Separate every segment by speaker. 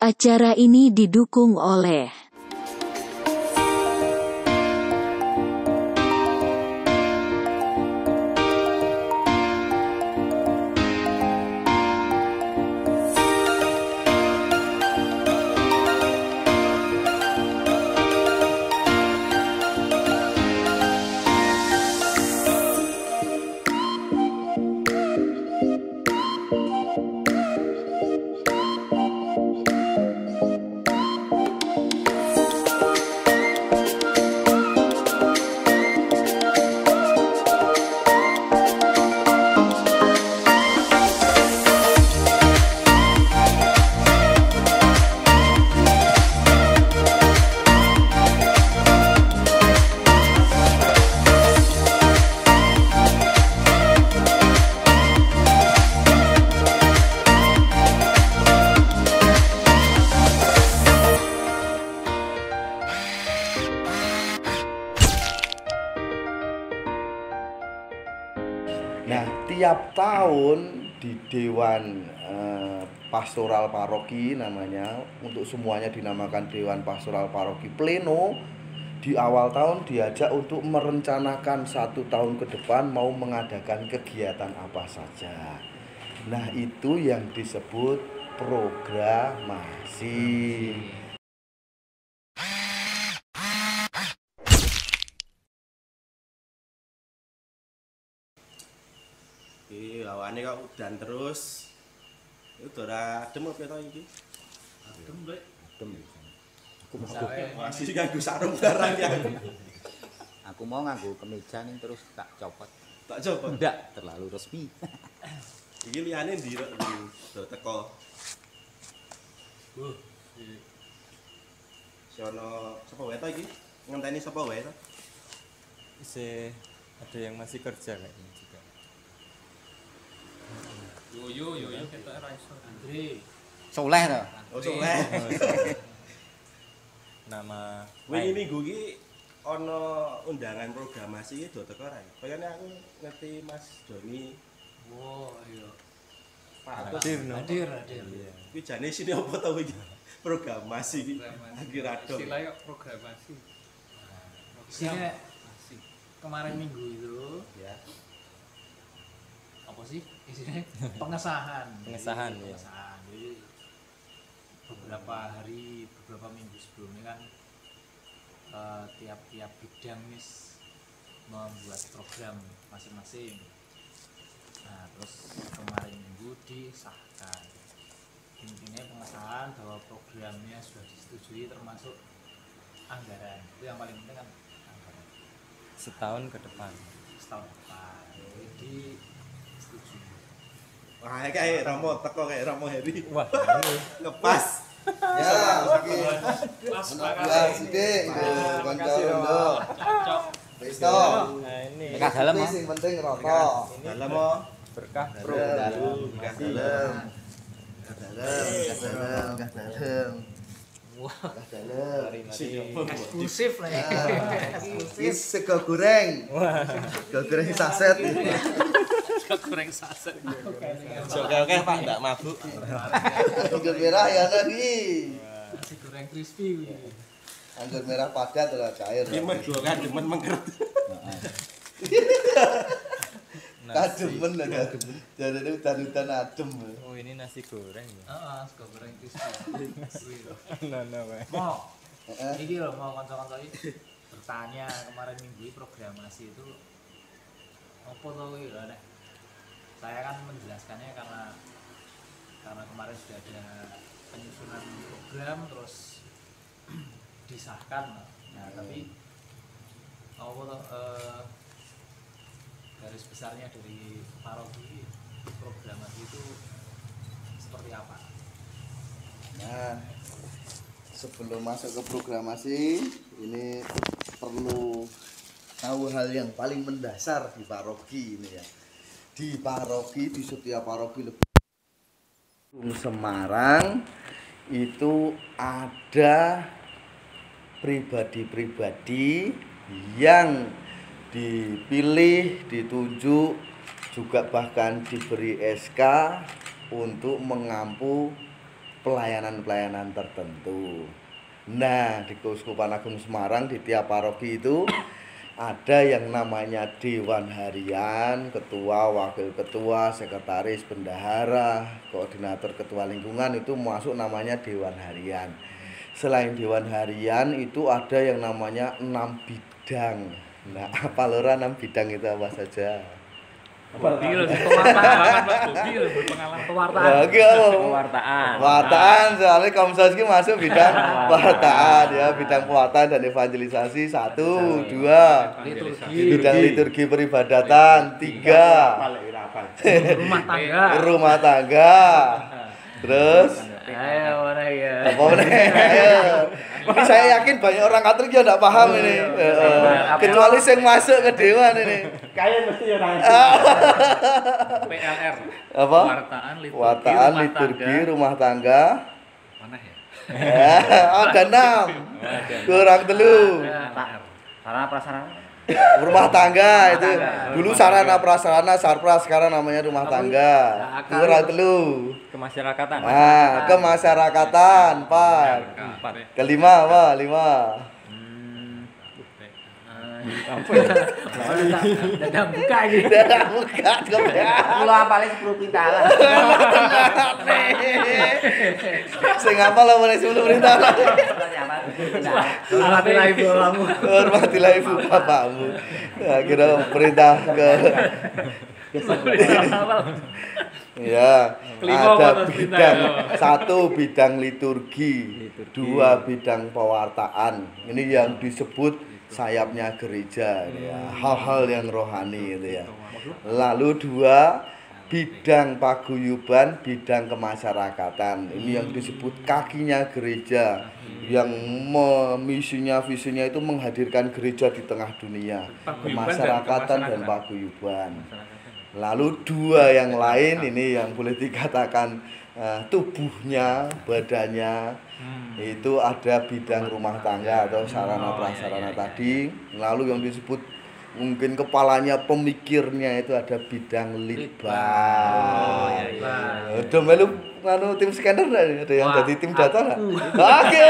Speaker 1: Acara ini didukung oleh
Speaker 2: Nah, tiap tahun di Dewan Pastoral Paroki namanya, untuk semuanya dinamakan Dewan Pastoral Paroki Pleno. Di awal tahun diajak untuk merencanakan 1 tahun ke depan mau mengadakan kegiatan apa saja. Nah, itu yang disebut programasi.
Speaker 3: Hawane kok udan terus. Itu ora adem apa to iki?
Speaker 4: Adem, Mbak.
Speaker 2: Adem.
Speaker 3: Masih nganggo sarung barang ya.
Speaker 5: Aku mau nganggo kemeja ning terus tak copot.
Speaker 3: Tak coba.
Speaker 5: Ndak terlalu resmi.
Speaker 3: Iki liyane ndi rek do teko. Sono sapa wae to iki? Ngenteni sapa wae to?
Speaker 4: Masih ada yang masih kerja kayaknya juga.
Speaker 6: Yo kita raiso. Andre.
Speaker 5: Soleh to.
Speaker 3: Oh, soleh.
Speaker 4: Nama
Speaker 3: Wingi minggu iki ana undangan programasi iki do teko ra? Kayane aku ngerti Mas Doni.
Speaker 6: Oh, iya.
Speaker 3: Pak
Speaker 4: Hadir, no?
Speaker 6: Hadir.
Speaker 4: Iya.
Speaker 3: Kuwi jane sini apa to iki? Programasi iki. Akhir ado.
Speaker 6: Istilahnya programasi. Isinya kemarin minggu itu
Speaker 3: Ya.
Speaker 6: apa sih isinya pengesahan
Speaker 4: Ya.
Speaker 6: Jadi beberapa minggu sebelumnya kan tiap-tiap bidang membuat program masing-masing. Nah, terus kemarin minggu disahkan. Intinya pengesahan bahwa programnya sudah disetujui termasuk anggaran. Itu yang paling penting kan anggaran.
Speaker 4: Setahun ke depan.
Speaker 6: Setahun depan. Jadi setuju.
Speaker 3: Wah, kayak Romo teko kayak Romo Heri.
Speaker 4: Wah, ini
Speaker 3: Ngepas.
Speaker 2: Ya, iki.
Speaker 6: Pas
Speaker 2: Ya, sithik kanca-kanca.
Speaker 6: cocok.
Speaker 2: Besto.
Speaker 4: nah ini
Speaker 5: Dekat dalam, Mas.
Speaker 2: Sing penting rokok.
Speaker 3: Dalam mo.
Speaker 4: berkah
Speaker 3: Bro,
Speaker 4: dalam.
Speaker 2: Gas dalem. Gas dalem. Gas dalem.
Speaker 4: Mari-mari.
Speaker 6: Eksklusif lah ya.
Speaker 2: Ini sego goreng. Sego goreng saset.
Speaker 6: Goreng saset.
Speaker 3: Oke Pak, ndak mabuk.
Speaker 2: Anggur merah ya lagi.
Speaker 6: Nasi goreng crispy gitu.
Speaker 2: Anggur merah padat ora cair.
Speaker 3: Iki mergo kan demen mengkeret.
Speaker 2: Kademen lah. Jarene udan-udan adem.
Speaker 4: Oh, ini nasi goreng ya.
Speaker 6: Heeh, sego goreng crispy.
Speaker 4: Nah, Pak.
Speaker 6: Mau. Iki lho mau kanca-kanca iki bertanya kemarin minggu ini programasi itu apa to kuwi lho nek. Saya kan menjelaskannya karena kemarin sudah ada penyusunan program terus disahkan. Nah, tapi apa to garis besarnya dari paroki programasi itu seperti apa?
Speaker 2: Nah, sebelum masuk ke programasi, ini perlu tahu hal yang paling mendasar di paroki ini ya. Di paroki, di setiap paroki Semarang itu ada pribadi-pribadi yang dipilih, ditunjuk, juga bahkan diberi SK untuk mengampu pelayanan-pelayanan tertentu. Nah, di Keuskupan Agung Semarang di tiap paroki itu ada yang namanya Dewan Harian, ketua, wakil ketua, sekretaris, bendahara, koordinator, ketua lingkungan, itu masuk namanya Dewan Harian. Selain Dewan Harian itu ada yang namanya 6 bidang. Nah, apa lora 6 bidang itu apa saja?
Speaker 6: Bobi loh, pewartaan Mas Bobi loh, berpengalaman pewartaan.
Speaker 2: Pewartaan, soalnya Komsos ini masuk bidang pewartaan ya, bidang pewartaan dan evangelisasi 1, 2, bidang liturgi peribadatan 3, rumah tangga, terus
Speaker 6: Ayo mana ya?
Speaker 2: apa nih? Ini saya yakin banyak orang Katolik yang tidak paham ini, kecuali yang masuk ke dewan ini.
Speaker 3: Kayak mesti ya
Speaker 6: PLR.
Speaker 2: Apa?
Speaker 6: Wartaan,
Speaker 2: liturgi, rumah tangga.
Speaker 6: Mana ya?
Speaker 2: Ada 6. Kurang telu.
Speaker 5: Sarana prasarana.
Speaker 2: Rumah tangga itu. Dulu sarana prasarana sarpras, sekarang namanya rumah tangga. Kurang telu.
Speaker 4: Kemasyarakatan.
Speaker 2: Nah, kemasyarakatan 4. Kelima apa? 5.
Speaker 6: Dadang buka gitu.
Speaker 2: Dah buka
Speaker 5: Kula apale 10 pintalan.
Speaker 2: Sing ngapal apa nek 10 perintah.
Speaker 6: Alhamdulillah ibu kamu.
Speaker 2: Hormatilah ibu bapakmu. Nah, kira perintah ke ya, ada bidang 1 bidang liturgi, 2 bidang pewartaan. Ini yang disebut sayapnya gereja ya, hal-hal yang rohani gitu ya. Lalu 2 bidang paguyuban, bidang kemasyarakatan. Ini yang disebut kakinya gereja, yang visinya itu menghadirkan gereja di tengah dunia, kemasyarakatan dan paguyuban. Lalu 2 yang lain ini yang boleh dikatakan tubuhnya, badannya, itu ada bidang rumah tangga atau sarana prasarana tadi. Lalu yang disebut mungkin kepalanya, pemikirnya itu ada bidang litbang. Udah melu nganu tim scanner ada yang jadi tim data lah. Oke,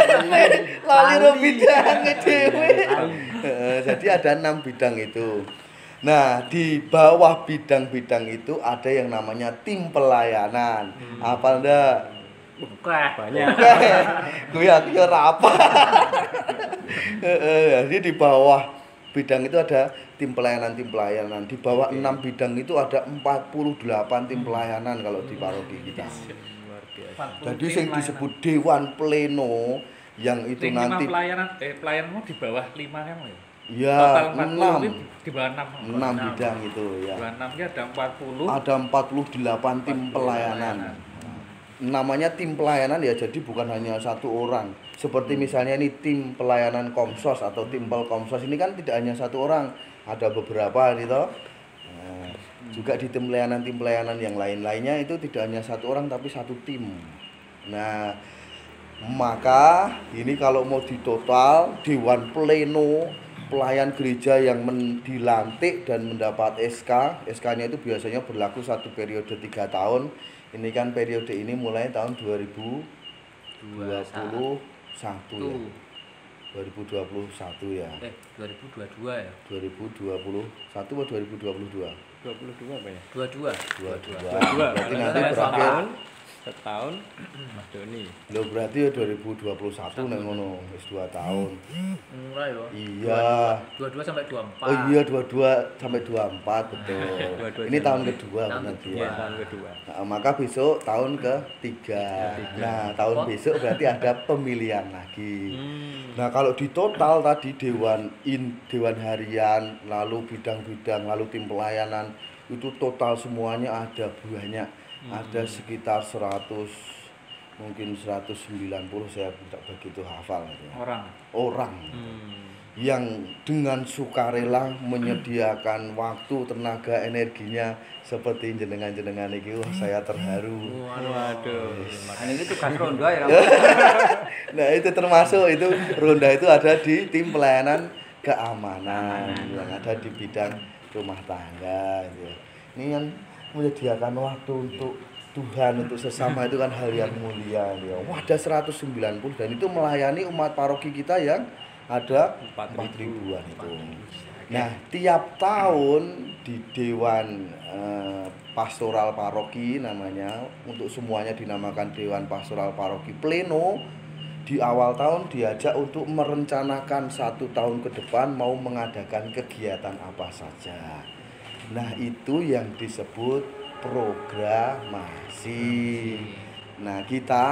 Speaker 2: lalu bidangnya dhewe. Jadi ada 6 bidang itu. Nah, di bawah bidang-bidang itu ada yang namanya tim pelayanan. Apa ndak?
Speaker 6: Banyak.
Speaker 2: Gue aku ora apa. Jadi di bawah bidang itu ada tim pelayanan. Di bawah 6 bidang itu ada 48 tim pelayanan kalau di paroki kita. Jadi yang disebut Dewan Pleno yang itu
Speaker 6: Tim
Speaker 2: nanti
Speaker 6: pelayananmu di bawah 5 kan ya?
Speaker 2: ya
Speaker 6: Total
Speaker 2: 6
Speaker 6: di bawah 6
Speaker 2: bidang itu ya.
Speaker 6: Di bawah 6 nya ada 40.
Speaker 2: Ada 48 tim pelayanan. Namanya tim pelayanan ya, jadi bukan hanya 1 orang. Seperti misalnya ini tim pelayanan Komsos atau tim Komsos ini kan tidak hanya 1 orang, ada beberapa gitu. Nah, juga di tim pelayanan yang lain-lainnya itu tidak hanya 1 orang tapi 1 tim. Nah, maka ini kalau mau ditotal Dewan Pleno pelayan gereja yang dilantik dan mendapat SK-nya itu biasanya berlaku 1 periode 3 tahun. Ini kan periode ini mulai tahun 2021 ya. 2021 ya.
Speaker 6: 2022 ya.
Speaker 2: 2021 atau 2022?
Speaker 4: 22 apa ya?
Speaker 6: 22.
Speaker 2: 22. Berarti nanti berakhir
Speaker 4: setahun Mas Doni.
Speaker 2: Loh berarti ya 2021 nek ngono, wis 2 tahun.
Speaker 6: Murah ya.
Speaker 2: Iya.
Speaker 6: 22 sampai 24.
Speaker 2: Oh iya 22 sampai 24 betul. Ini tahun kedua benar
Speaker 4: Iya,
Speaker 2: dia.
Speaker 4: tahun kedua.
Speaker 2: Nah, maka besok tahun ketiga. Nah, tahun besok berarti ada pemilihan lagi. Nah, kalau di total tadi dewan harian, lalu bidang-bidang, lalu tim pelayanan itu total semuanya ada banyak. Ada sekitar 100 mungkin 190, saya tidak begitu hafal orang yang dengan sukarela menyediakan waktu, tenaga, energinya seperti jenengan iki. Wah, saya terharu.
Speaker 4: Waduh.
Speaker 5: Ini tugas ronda ya.
Speaker 2: Nah, itu termasuk itu ronda itu ada di tim pelayanan keamanan yang ada di bidang rumah tangga gitu. Ini yang menyediakan waktu untuk Tuhan untuk sesama itu kan hal yang mulia ya. Wah, ada 190 dan itu melayani umat paroki kita yang ada 4 ribuan itu. Nah, tiap tahun di Dewan Pastoral Paroki namanya, untuk semuanya dinamakan Dewan Pastoral Paroki Pleno, di awal tahun diajak untuk merencanakan 1 tahun ke depan mau mengadakan kegiatan apa saja. Nah, itu yang disebut programasi. Nah, kita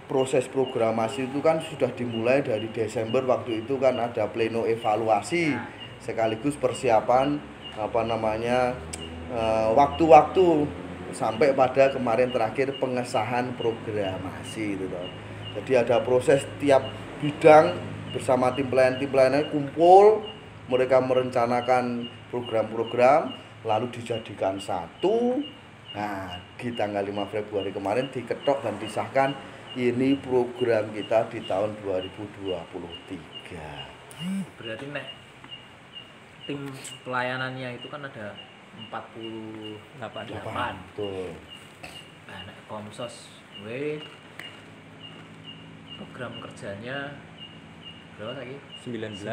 Speaker 2: proses programasi itu kan sudah dimulai dari Desember, waktu itu kan ada pleno evaluasi sekaligus persiapan waktu-waktu sampai pada kemarin terakhir pengesahan programasi itu toh. Jadi ada proses tiap bidang bersama tim pelayan kumpul, mereka merencanakan program-program lalu dijadikan satu. Nah, di tanggal 5 Februari kemarin diketok dan disahkan ini program kita di tahun 2023.
Speaker 6: Berarti nek tim pelayanannya itu kan ada 48.
Speaker 2: Betul.
Speaker 6: Nah, nek Komsos program kerjanya berapa lagi?
Speaker 4: 19.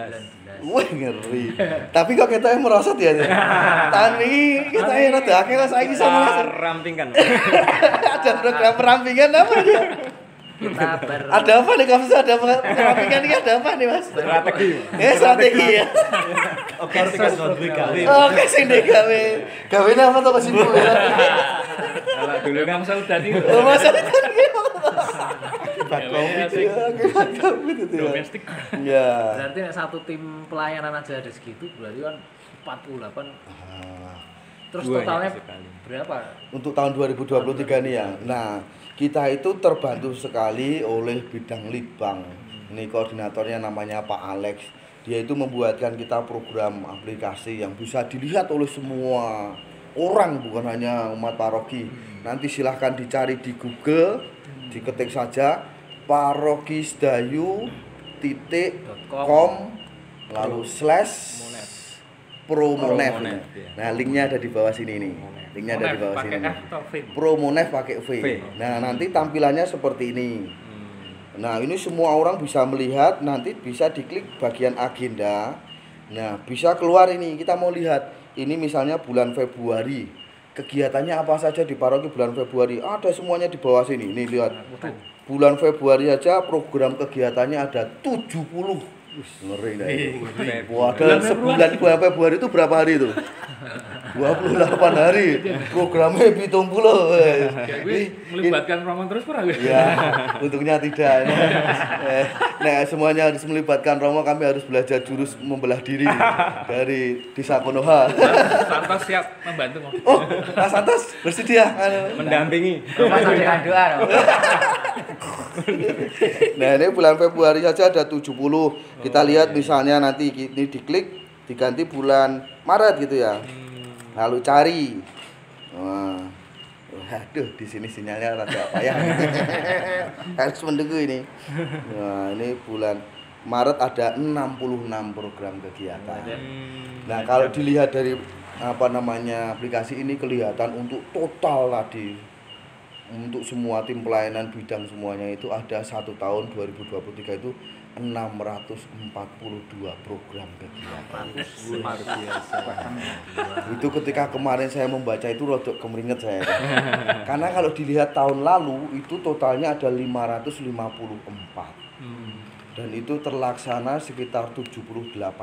Speaker 2: Wah, ngeri. Tapi kok kita yang merosot ya. Tahun ini kita yang rada akeh kok saiki sama
Speaker 4: Rampingkan.
Speaker 2: ada program perampingan apa ya?
Speaker 6: Kita
Speaker 2: Ada apa nih kamu? Ada perampingan ini ada apa nih, Mas?
Speaker 4: Strategi.
Speaker 2: Strategi ya.
Speaker 3: Oke, sing duwe gawe.
Speaker 2: Oke, sing gawe. Gawene apa to sing duwe?
Speaker 4: Kalau dulu kan
Speaker 7: tadi
Speaker 2: Oh, masa tadi.
Speaker 7: domestik.
Speaker 2: Ya.
Speaker 6: berarti nek satu tim pelayanan aja ada segitu, berarti kan 48. Terus
Speaker 4: Banyak
Speaker 6: totalnya
Speaker 4: sekali.
Speaker 6: berapa?
Speaker 2: Untuk tahun 2023 nih ya. Nah, kita itu terbantu sekali oleh bidang Litbang. Ini koordinatornya namanya Pak Alex. Dia itu membuatkan kita program aplikasi yang bisa dilihat oleh semua orang, bukan hanya umat paroki. Nanti silahkan dicari di Google, diketik saja parokisdayu.com lalu /promonef. Nah, linknya ada di bawah sini nih. Linknya ada di bawah sini. Promonef pakai V. Nah, nanti tampilannya seperti ini. Nah, ini semua orang bisa melihat, nanti bisa diklik bagian agenda. Nah, bisa keluar ini, kita mau lihat. Ini misalnya bulan Februari. Kegiatannya apa saja di paroki bulan Februari? Ada semuanya di bawah sini. Nih lihat. Bulan Februari aja program kegiatannya ada 70. Ngeri dah. Wah, dalam sebulan bulan Februari itu berapa hari itu? 28 hari. Programnya 70.
Speaker 7: Melibatkan Romo terus pernah gue?
Speaker 2: Ya, untungnya tidak. Nah, semuanya harus melibatkan Romo. Kami harus belajar jurus membelah diri dari Desa Konoha.
Speaker 7: Santos siap membantu Mo.
Speaker 2: Oh, Mas Santos bersedia
Speaker 4: Mendampingi.
Speaker 6: Masukkan doa.
Speaker 2: Nah, ini bulan Februari saja ada 70. Kita lihat misalnya nanti ini diklik diganti bulan Maret gitu ya. Lalu cari. Wah. Aduh, di sini sinyalnya rada payah. Harus menunggu ini. Nah, ini bulan Maret ada 66 program kegiatan. Nah, kalau dilihat dari aplikasi ini kelihatan untuk total tadi untuk semua tim pelayanan bidang semuanya itu ada 1 tahun 2023 itu 642 program kegiatan.
Speaker 4: Luar biasa.
Speaker 2: Itu ketika kemarin saya membaca itu rodok kemeringet saya. Karena kalau dilihat tahun lalu itu totalnya ada 554. Dan itu terlaksana sekitar 78%. Nah,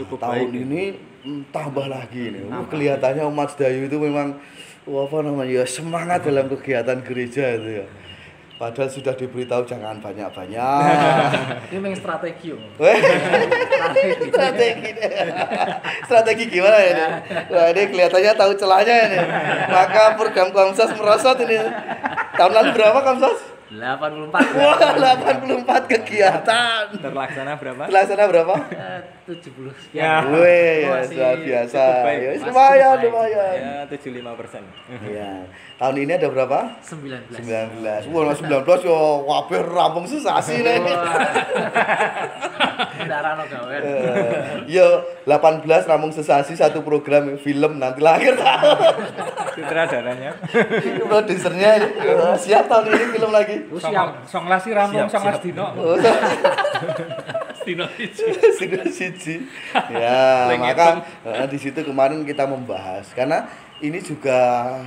Speaker 4: Cukup
Speaker 2: tahun
Speaker 4: baik,
Speaker 2: ini tambah lagi nih. Kelihatannya umat Sedayu itu memang ya semangat dalam kegiatan gereja itu ya. Padahal sudah diberitahu jangan banyak-banyak.
Speaker 6: Ini memang strategi.
Speaker 2: Strategi gimana ya ini? Wah, ini kelihatannya tahu celahnya ini. Maka program Komsos merosot ini. Tahun lalu berapa Komsos?
Speaker 6: 84.
Speaker 2: Wah, 84 kegiatan.
Speaker 4: Terlaksana berapa?
Speaker 2: Terlaksana berapa?
Speaker 6: 70
Speaker 4: Ya.
Speaker 6: sekian.
Speaker 2: Wih, ya
Speaker 6: Masih
Speaker 2: luar biasa.
Speaker 4: cukup baik.
Speaker 2: Ya,
Speaker 6: Masih
Speaker 2: lumayan,
Speaker 6: cukup baik.
Speaker 2: lumayan.
Speaker 4: Ya 75%.
Speaker 2: Ya. Tahun ini ada berapa?
Speaker 6: 19.
Speaker 2: 19. Wah, 19 yo kabeh rampung sesasi nih.
Speaker 6: ndak rano gawe.
Speaker 2: Yo 18 ramung sesasi satu program film nanti lahir tahun.
Speaker 4: Sutradaranya.
Speaker 2: Produsernya ini siap tahun ini film lagi.
Speaker 6: Siap.
Speaker 7: Song lasi rampung, song las dino.
Speaker 2: Oh,
Speaker 7: Dino siji.
Speaker 2: Sudah siji. Ya,
Speaker 7: Lagi
Speaker 2: maka di situ kemarin kita membahas karena ini juga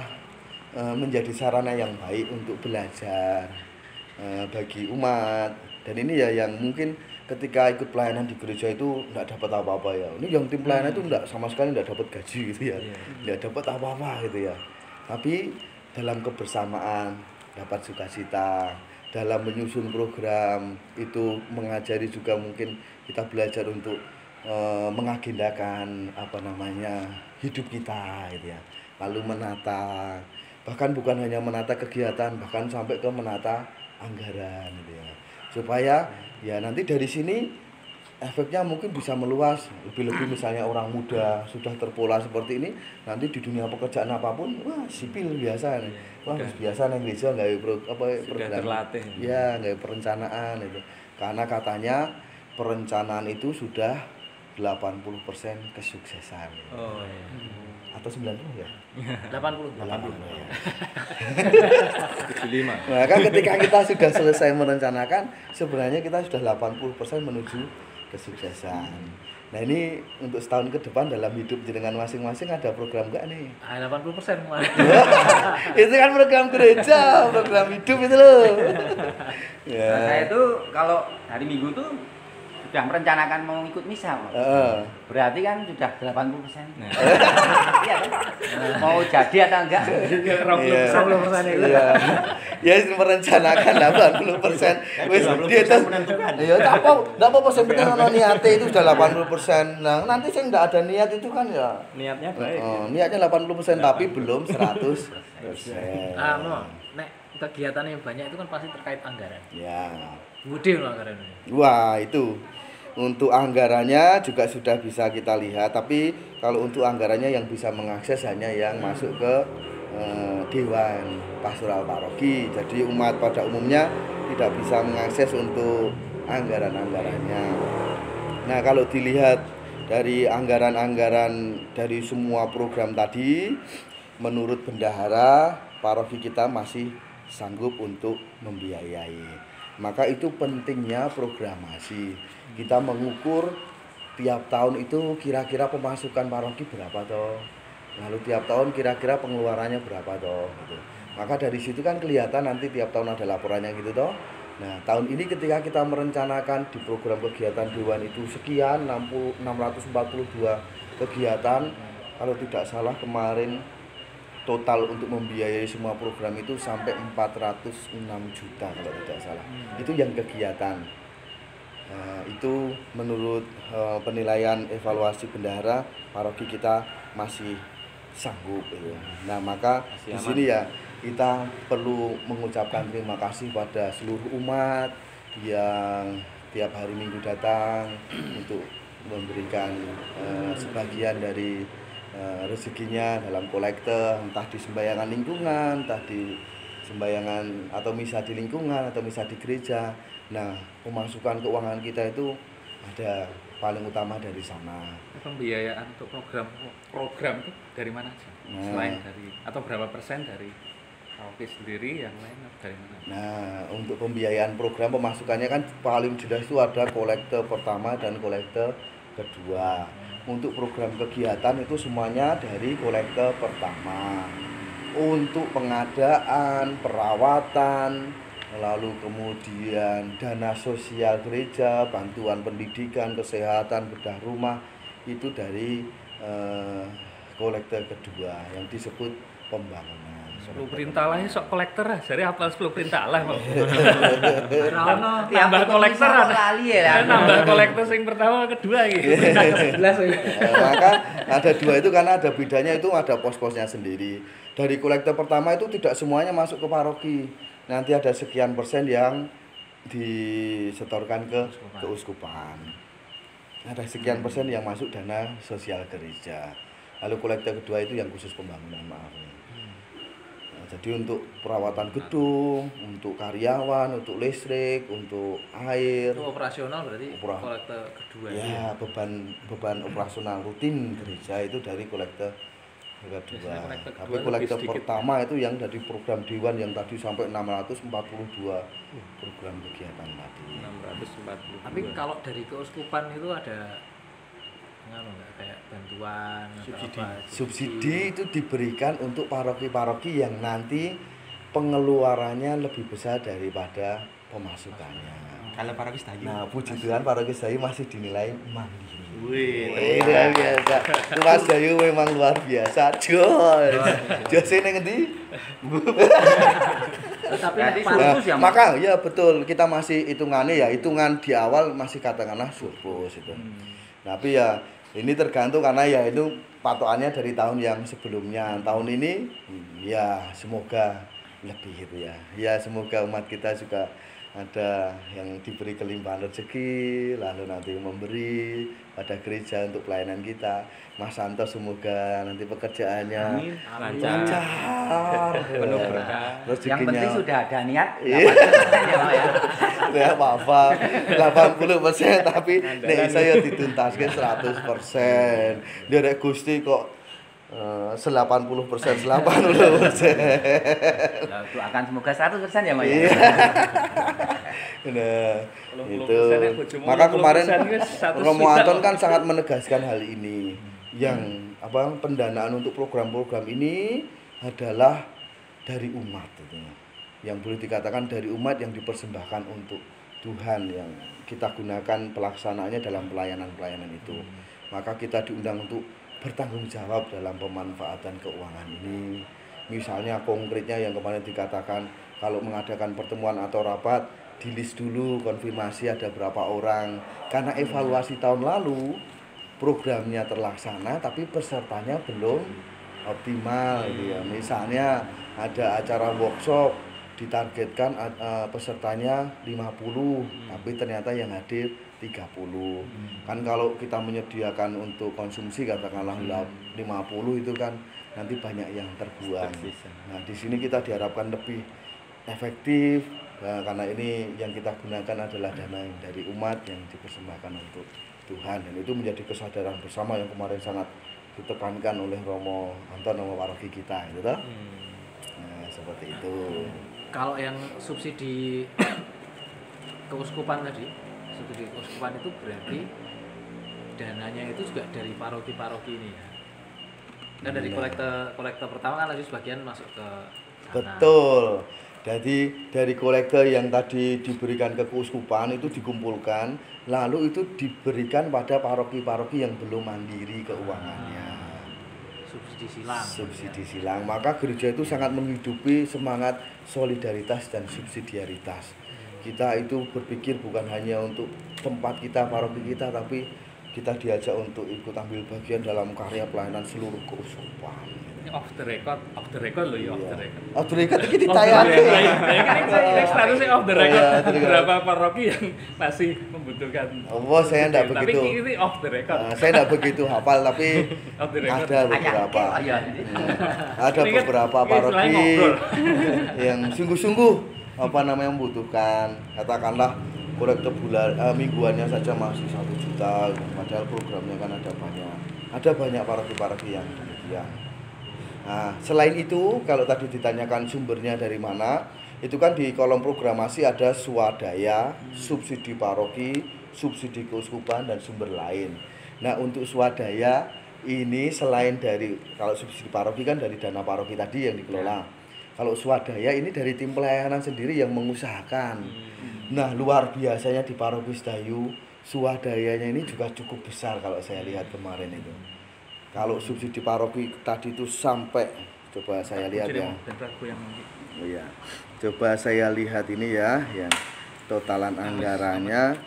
Speaker 2: menjadi sarana yang baik untuk belajar bagi umat. Dan ini ya yang mungkin ketika ikut pelayanan di gereja itu enggak dapat apa-apa ya. Ini yang tim pelayanan itu enggak sama sekali enggak dapat gaji gitu ya. Enggak dapat apa-apa gitu ya. Tapi dalam kebersamaan dapat sukacita, dalam menyusun program itu mengajari juga mungkin kita belajar untuk mengagendakan hidup kita gitu ya. Lalu menata, bahkan bukan hanya menata kegiatan, bahkan sampai ke menata anggaran gitu ya. Supaya ya nanti dari sini efeknya mungkin bisa meluas, lebih-lebih misalnya orang muda sudah terpola seperti ini, nanti di dunia pekerjaan apapun, wah sipil biasa nih. Wah biasa nih gereja nggak program
Speaker 4: terlatih.
Speaker 2: ya nggak perencanaan itu. Karena katanya perencanaan itu sudah 80% kesuksesan.
Speaker 4: Oh iya.
Speaker 2: Atau 90 ya?
Speaker 6: 80
Speaker 2: ya.
Speaker 4: 75.
Speaker 2: Maka ketika kita sudah selesai merencanakan, sebenarnya kita sudah 80% menuju kesuksesan. Nah ini untuk setahun ke depan dalam hidup jenengan masing-masing ada program enggak nih?
Speaker 6: 80% kemarin.
Speaker 2: Itu kan program gereja, program hidup itu loh. Ya.
Speaker 5: Nah, saya itu kalau hari Minggu tuh sudah merencanakan mau ikut misa, Pak. Berarti kan sudah 80%.
Speaker 4: Nah.
Speaker 5: Iya kan? Mau jadi atau enggak?
Speaker 6: 20% itu.
Speaker 2: Iya. Ya merencanakan 80%. Wis dia
Speaker 3: menentukan.
Speaker 2: ya tak apa sing penting ono niate itu sudah 80%. Nah, nanti sing enggak ada niat itu kan ya
Speaker 4: Niatnya baik.
Speaker 2: niatnya 80% tapi belum 100%.
Speaker 6: Mau nek kegiatan yang banyak itu kan pasti terkait anggaran.
Speaker 2: Ya.
Speaker 6: Gede loh anggarannya.
Speaker 2: Wah, itu. Untuk anggarannya juga sudah bisa kita lihat, tapi kalau untuk anggarannya yang bisa mengakses hanya yang masuk ke Dewan Pastoral Paroki. Jadi umat pada umumnya tidak bisa mengakses untuk anggaran-anggarannya. Nah, kalau dilihat dari anggaran-anggaran dari semua program tadi, menurut bendahara paroki kita masih sanggup untuk membiayai. Maka itu pentingnya programasi. Kita mengukur tiap tahun itu kira-kira pemasukan paroki berapa toh. Lalu tiap tahun kira-kira pengeluarannya berapa toh gitu. Maka dari situ kan kelihatan nanti tiap tahun ada laporannya gitu toh. Nah, tahun ini ketika kita merencanakan di program kegiatan Dewan itu sekian 642 kegiatan, kalau tidak salah kemarin total untuk membiayai semua program itu sampai 406 juta kalau tidak salah. Itu yang kegiatan. Itu menurut penilaian evaluasi bendahara paroki kita masih sanggup gitu. Nah, maka di sini ya kita perlu mengucapkan terima kasih pada seluruh umat yang tiap hari Minggu datang untuk memberikan sebagian dari rezekinya dalam kolekte, entah di sembayangan lingkungan, entah di sembayangan atau misa di lingkungan atau misa di gereja. Nah, pemasukan keuangan kita itu ada paling utama dari sana.
Speaker 7: Pembiayaan untuk program itu dari mana aja? Selain dari atau berapa persen dari paroki sendiri, yang lain dari mana?
Speaker 2: Nah, untuk pembiayaan program pemasukannya kan paling jelas itu ada kolekte pertama dan kolekte kedua. Untuk program kegiatan itu semuanya dari kolekte pertama. Untuk pengadaan, perawatan, lalu kemudian dana sosial gereja, bantuan pendidikan, kesehatan, bedah rumah itu dari kolekte kedua yang disebut pembangunan.
Speaker 7: 10 perintah lah sok kolektor lah. Jadi apa 10 perintah lah kok.
Speaker 5: Tiap
Speaker 7: Nambah kolektor ada.
Speaker 5: kali ya.
Speaker 7: Nambah kolektor yang pertama kedua gitu. Perintah ke-11 ya.
Speaker 2: Maka ada dua itu karena ada bedanya, itu ada pos-posnya sendiri. Dari kolektor pertama itu tidak semuanya masuk ke paroki. Nanti ada sekian persen yang disetorkan ke keuskupan. Ada sekian persen yang masuk dana sosial gereja. Lalu kolektor kedua itu yang khusus pembangunan, maaf. Jadi untuk perawatan gedung, untuk karyawan, untuk listrik, untuk air.
Speaker 6: Itu operasional berarti kolektor kedua
Speaker 2: ya. Beban operasional rutin gereja itu dari kolektor kedua. Tapi kolektor pertama itu yang dari program dewan yang tadi sampai 642 program kegiatan tadi.
Speaker 7: 642.
Speaker 6: Tapi kalau dari keuskupan itu ada kayak bantuan
Speaker 2: subsidi itu diberikan untuk paroki-paroki yang nanti pengeluarannya lebih besar daripada pemasukannya.
Speaker 3: Kalau paroki Sedayu.
Speaker 2: Nah, puji Tuhan paroki Sedayu masih dinilai mandiri.
Speaker 3: Wih,
Speaker 2: luar biasa. Mas Dayu memang luar biasa. Jos ini ngendi?
Speaker 6: Tapi
Speaker 2: maka ya betul, kita masih hitungannya ya, hitungan di awal masih katakanlah surplus itu. Tapi ya ini tergantung karena ya itu patokannya dari tahun yang sebelumnya. Tahun ini ya semoga lebih gitu ya. Ya semoga umat kita juga ada yang diberi kelimpahan rezeki, lalu nanti memberi pada gereja untuk pelayanan kita. Mas Santo semoga nanti pekerjaannya lancar,
Speaker 5: penuh berkah.
Speaker 2: Rezekinya.
Speaker 5: Yang penting sudah ada niat.
Speaker 2: Ya apa 80% tapi nek saya dituntaskan 100%. Derek Gusti kok 80%.
Speaker 5: Doakan semoga 100% ya, Mas.
Speaker 2: Nah, itu. Maka kemarin Romo Anton kan sangat menegaskan hal ini. Yang pendanaan untuk program-program ini adalah dari umat itu. Yang boleh dikatakan dari umat yang dipersembahkan untuk Tuhan yang kita gunakan pelaksanaannya dalam pelayanan-pelayanan itu. Maka kita diundang untuk bertanggung jawab dalam pemanfaatan keuangan ini. Misalnya konkretnya yang kemarin dikatakan kalau mengadakan pertemuan atau rapat di list dulu konfirmasi ada berapa orang, karena evaluasi tahun lalu programnya terlaksana tapi pesertanya belum optimal gitu ya. Misalnya ada acara workshop ditargetkan pesertanya 50 tapi ternyata yang hadir 30. Kan kalau kita menyediakan untuk konsumsi katakanlah 50 itu kan nanti banyak yang terbuang. Nah, di sini kita diharapkan lebih efektif karena ini yang kita gunakan adalah dana yang dari umat yang dipersembahkan untuk Tuhan, dan itu menjadi kesadaran bersama yang kemarin sangat ditekankan oleh Romo Anton, Romo paroki kita gitu toh. Nah, seperti itu.
Speaker 6: Kalau yang subsidi keuskupan tadi, subsidi keuskupan itu berarti dananya itu juga dari paroki-paroki ini ya. Nah, dari kolektor pertama kan tadi sebagian masuk ke sana.
Speaker 2: Betul. Jadi dari kolektor yang tadi diberikan ke keuskupan itu dikumpulkan, lalu itu diberikan pada paroki-paroki yang belum mandiri keuangannya. Subsidi silang. Maka gereja itu sangat menghidupi semangat solidaritas dan subsidiaritas. Kita itu berpikir bukan hanya untuk tempat kita, paroki kita, tapi kita diajak untuk ikut ambil bagian dalam karya pelayanan seluruh keuskupan.
Speaker 7: Off the record loh ya, off the record.
Speaker 2: Off the record itu ditayangkan.
Speaker 7: Ini statusnya off the record. Beberapa paroki yang masih membutuhkan.
Speaker 2: Oh, saya enggak begitu.
Speaker 7: Tapi ini off the record.
Speaker 2: Saya enggak begitu hafal, tapi ada beberapa. Ada beberapa paroki yang sungguh-sungguh membutuhkan. Katakanlah kolektor mingguannya saja masih 1 juta, padahal programnya kan ada banyak. Ada banyak paroki-paroki yang demikian. Nah, selain itu, kalau tadi ditanyakan sumbernya dari mana, itu kan di kolom programasi ada swadaya, subsidi paroki, subsidi keuskupan, dan sumber lain. Nah, untuk swadaya ini selain dari, kalau subsidi paroki kan dari dana paroki tadi yang dikelola. Kalau swadaya ini dari tim pelayanan sendiri yang mengusahakan. Nah, luar biasanya di paroki Sedayu, swadayanya ini juga cukup besar kalau saya lihat kemarin itu. Kalau subsidi paroki tadi itu sampai, coba saya lihat ya. Oh ya. Coba saya lihat ini ya, yang totalan anggarannya.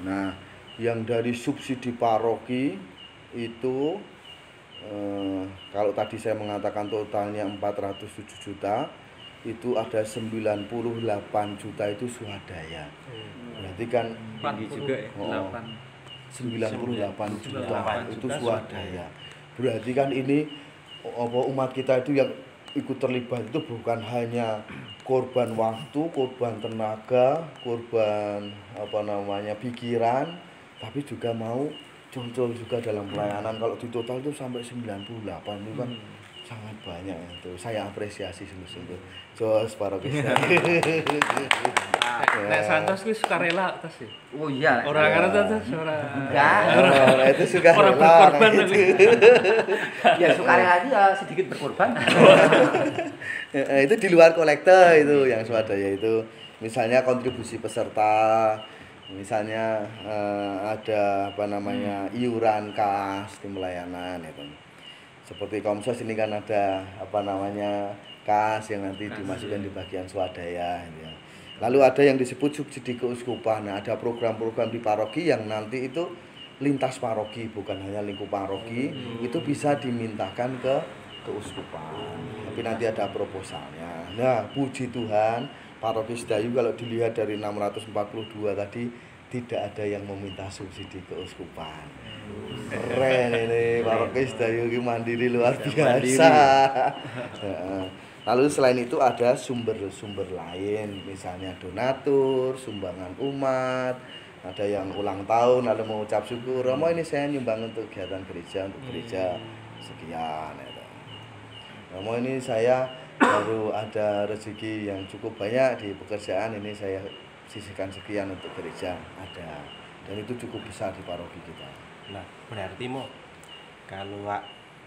Speaker 2: Nah, yang dari subsidi paroki itu kalau tadi saya mengatakan totalnya 407 juta, itu ada 98 juta itu swadaya. Berarti kan
Speaker 7: tinggi juga ya.
Speaker 2: 98 juta itu swadaya. Berarti kan ini umat kita itu yang ikut terlibat itu bukan hanya korban waktu, korban tenaga, korban pikiran, tapi juga mau concol juga dalam pelayanan. Kalau di total itu sampai 98 itu kan sangat banyak itu. Saya apresiasi sungguh-sungguh. Jos Paroki.
Speaker 7: Nek Santos ki sukarela atas sih.
Speaker 5: Oh iya.
Speaker 7: Orang karena Santos ora.
Speaker 5: Enggak.
Speaker 2: Itu suka
Speaker 7: Orang
Speaker 2: rela.
Speaker 7: berkorban
Speaker 2: Gitu.
Speaker 5: Ya sukarela itu ya sedikit berkorban.
Speaker 2: Itu di luar kolektor itu yang swadaya itu. Misalnya kontribusi peserta, misalnya ada iuran kas tim pelayanan itu. Seperti Komsos ini kan ada kas yang nanti dimasukkan di bagian swadaya gitu ya. Lalu ada yang disebut subsidi keuskupan. Nah, ada program-program di paroki yang nanti itu lintas paroki, bukan hanya lingkup paroki, itu bisa dimintakan ke keuskupan. Tapi nanti ada proposalnya. Nah, puji Tuhan, paroki Sedayu kalau dilihat dari 642 tadi tidak ada yang meminta subsidi keuskupan. Keren ini paroki Sedayu mandiri luar biasa. Lalu selain itu ada sumber-sumber lain, misalnya donatur, sumbangan umat, ada yang ulang tahun lalu mengucap syukur, Romo ini saya nyumbang untuk kegiatan gereja, untuk gereja sekian. Romo ini saya baru ada rezeki yang cukup banyak di pekerjaan, ini saya sisihkan sekian untuk gereja, ada. Dan itu cukup besar di paroki kita.
Speaker 3: Nah, berarti kalau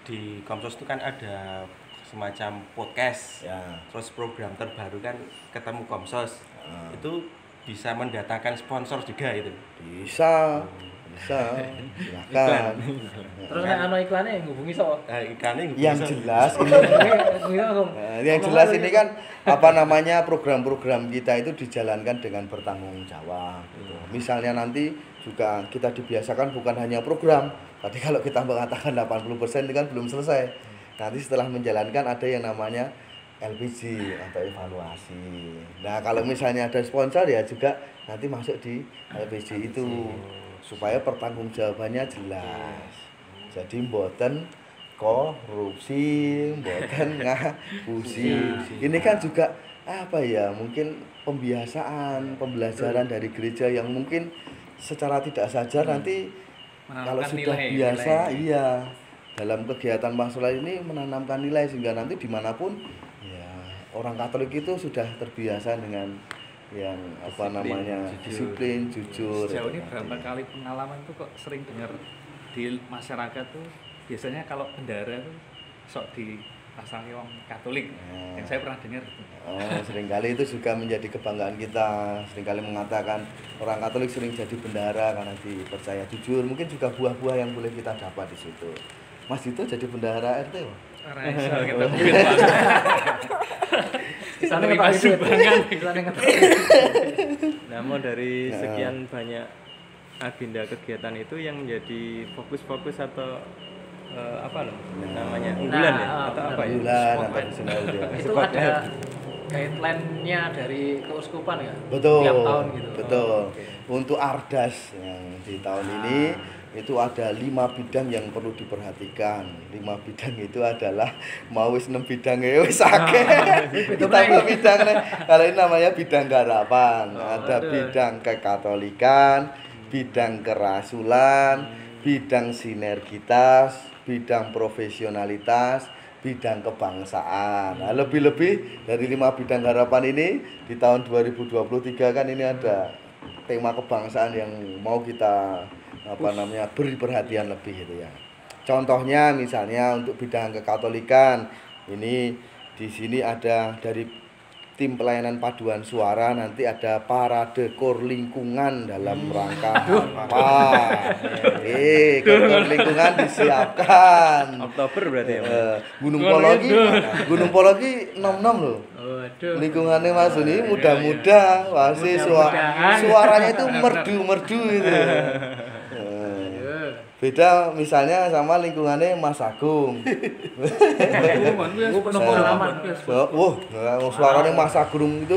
Speaker 3: di Komsos itu kan ada semacam podcast
Speaker 2: Ya.
Speaker 3: terus program terbaru kan ketemu Komsos itu bisa mendatangkan sponsor juga itu
Speaker 2: Bisa silakan.
Speaker 6: Terus nek ana iklane ngubungi sapa?
Speaker 3: ikannya
Speaker 2: Yang jelas ini yang jelas ini kan program-program kita itu dijalankan dengan bertanggung jawab gitu. Misalnya nanti juga kita dibiasakan bukan hanya program. Tadi kalau kita mengatakan 80% itu kan belum selesai. Nanti setelah menjalankan ada yang namanya LPG atau evaluasi. Nah, kalau misalnya ada sponsor ya juga nanti masuk di LPG itu supaya pertanggungjawabannya jelas. Jadi mboten korupsi, mboten ngapusi. Ini kan juga mungkin pembelajaran dari gereja yang mungkin secara tidak sadar nanti kalau sudah biasa dalam kegiatan pastoral ini menanamkan nilai sehingga nanti dimanapun ya orang Katolik itu sudah terbiasa dengan yang disiplin, jujur.
Speaker 7: Sejauh ini berapa kali pengalaman tuh kok sering dengar di masyarakat tuh biasanya kalau bendara tuh sok dipasangi orang Katolik. Yang saya pernah dengar.
Speaker 2: Seringkali itu juga menjadi kebanggaan kita. Seringkali mengatakan orang Katolik sering jadi bendahara karena dipercaya jujur. Mungkin juga buah-buah yang boleh kita dapat di situ. Mas Dito jadi bendahara RT loh.
Speaker 7: Kita mungkin sana terima sumbangan.
Speaker 4: Namun dari sekian banyak agenda kegiatan itu yang menjadi fokus-fokus atau unggulan atau apa ya?
Speaker 2: Unggulan atau
Speaker 6: Itu ada guideline-nya dari keuskupan ya?
Speaker 2: Betul.
Speaker 6: Tiap tahun gitu.
Speaker 2: Betul. Untuk Ardas yang di tahun ini itu ada 5 bidang yang perlu diperhatikan. 5 bidang itu adalah mau wis 6 bidang wis akeh. Ditambah bidang kalau ini namanya bidang garapan. Ada bidang kekatolikan, bidang kerasulan, bidang sinergitas, bidang profesionalitas, bidang kebangsaan. Nah, lebih-lebih dari 5 bidang harapan ini di tahun 2023 kan ini ada tema kebangsaan yang mau kita beri perhatian lebih itu ya. Contohnya misalnya untuk bidang kekatolikan ini di sini ada dari tim pelayanan paduan suara nanti ada parade kor lingkungan dalam rangka apa? Kor lingkungan disiapkan.
Speaker 4: Oktober berarti ya.
Speaker 2: Gunung Pologi nom-nom loh. Lingkungannya Mas ini muda-muda, masih suaranya itu merdu-merdu itu. Beda misalnya sama lingkungannya Mas Agung. Wah, suaranya Mas Agung itu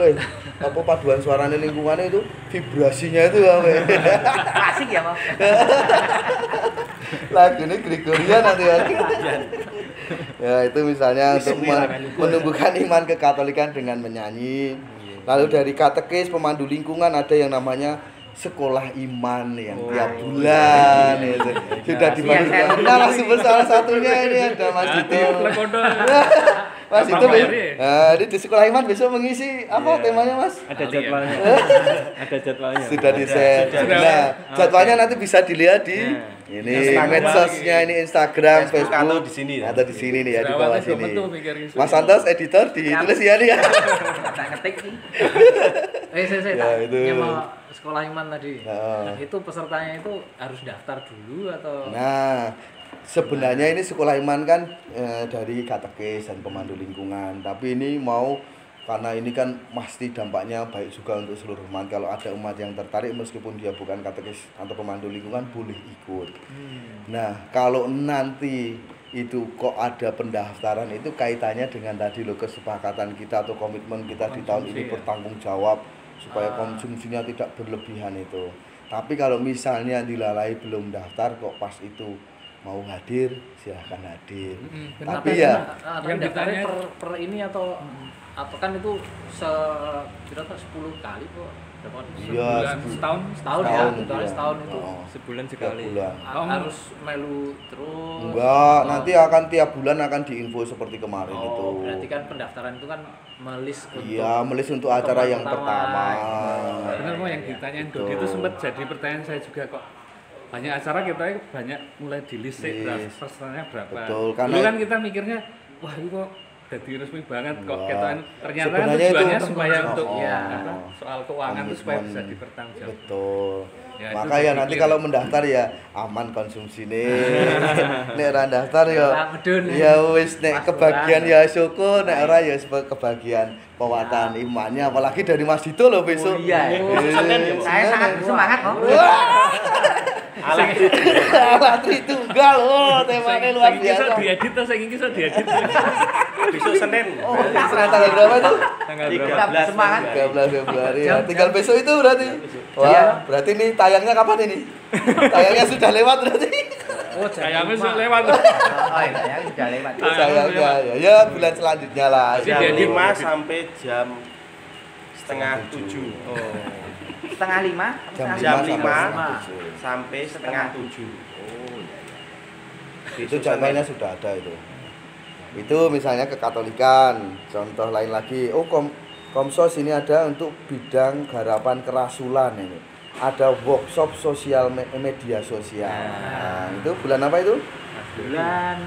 Speaker 2: apa paduan suaranya lingkungannya itu vibrasinya itu apa?
Speaker 5: Asik ya, Mas.
Speaker 2: Lagu ini Gregorian nanti ya itu misalnya untuk menumbuhkan iman kekatolikan dengan menyanyi. Lalu dari katekis pemandu lingkungan ada yang namanya sekolah iman yang tiap bulan itu sudah dibangun. Nah, narasumber salah satunya ini ada Mas Dito. Mas Dito, ini di sekolah iman besok mengisi apa temanya Mas?
Speaker 4: Ada jadwalnya. Ada jadwalnya.
Speaker 2: Sudah di-share. Nah, jadwalnya nanti bisa dilihat di ini medsosnya, ini Instagram, Facebook
Speaker 3: atau di sini ya.
Speaker 2: Atau di sini nih ya, di bawah sini. Mas Santos editor ditulis ya nih ya.
Speaker 5: Ngetik sih.
Speaker 6: Saya
Speaker 2: itu.
Speaker 6: mau sekolah iman tadi. Itu pesertanya itu harus daftar dulu atau?
Speaker 2: Nah, sebenarnya ini sekolah iman kan dari katekis dan pemandu lingkungan. Tapi ini mau karena ini kan pasti dampaknya baik juga untuk seluruh umat. Kalau ada umat yang tertarik meskipun dia bukan katekis atau pemandu lingkungan boleh ikut. Nah, kalau nanti itu kok ada pendaftaran itu kaitannya dengan tadi loh kesepakatan kita atau komitmen kita di tahun ini bertanggung jawab supaya konsumsinya tidak berlebihan itu. Tapi kalau misalnya dilalai belum daftar kok pas itu mau hadir silahkan hadir. Tapi ya
Speaker 6: yang daftarnya per ini atau kan itu berapa 10 kali kok dapat setahun ya setahun itu
Speaker 4: sebulan sekali.
Speaker 6: Harus melu terus.
Speaker 2: Enggak, nanti akan tiap bulan akan diinfo seperti kemarin itu.
Speaker 6: Berarti kan pendaftaran itu kan melis untuk
Speaker 2: melis untuk acara yang pertama.
Speaker 7: Benar mau yang ditanyain Dodi itu sempat jadi pertanyaan saya juga kok. Banyak acara kita banyak mulai di list pesertanya berapa.
Speaker 2: Betul,
Speaker 7: dulu kan kita mikirnya wah ini kok jadi resmi banget kok kita ternyata
Speaker 2: sebenarnya
Speaker 7: tujuannya
Speaker 2: itu
Speaker 7: supaya untuk soal keuangan itu supaya bisa dipertanggungjawabkan.
Speaker 2: Betul.
Speaker 7: Ya,
Speaker 2: maka ya nanti kalau mendaftar ya aman konsumsi nih. Nek ora daftar ya wis nek kebagian ya syukur, nek ora ya kebagian kekuatan imannya apalagi dari Mas Dito loh besok.
Speaker 5: Saya sangat bersemangat kok.
Speaker 2: Alat tunggal loh, temanya luar biasa.
Speaker 7: Bisa diedit atau saya ingin bisa diedit.
Speaker 3: Besok Senin.
Speaker 2: Senin tanggal berapa tuh?
Speaker 4: Tanggal
Speaker 5: 13 semangat.
Speaker 2: 13 Februari ya. Tinggal besok itu berarti. Wah, berarti ini tayangnya kapan ini? Tayangnya sudah lewat berarti.
Speaker 7: Oh, tayangnya sudah lewat.
Speaker 5: Oh, iya, sudah lewat.
Speaker 2: Tayangnya ya bulan selanjutnya lah.
Speaker 3: Jam 5 sampai jam setengah 7.
Speaker 5: Setengah 5?
Speaker 3: Jam 5 sampai setengah 7.
Speaker 2: Itu jadwalnya sudah ada itu. Itu misalnya kekatolikan. Contoh lain lagi, Komsos ini ada untuk bidang garapan kerasulan ini. Ada workshop sosial media sosial. Nah, itu bulan apa itu?
Speaker 6: Bulan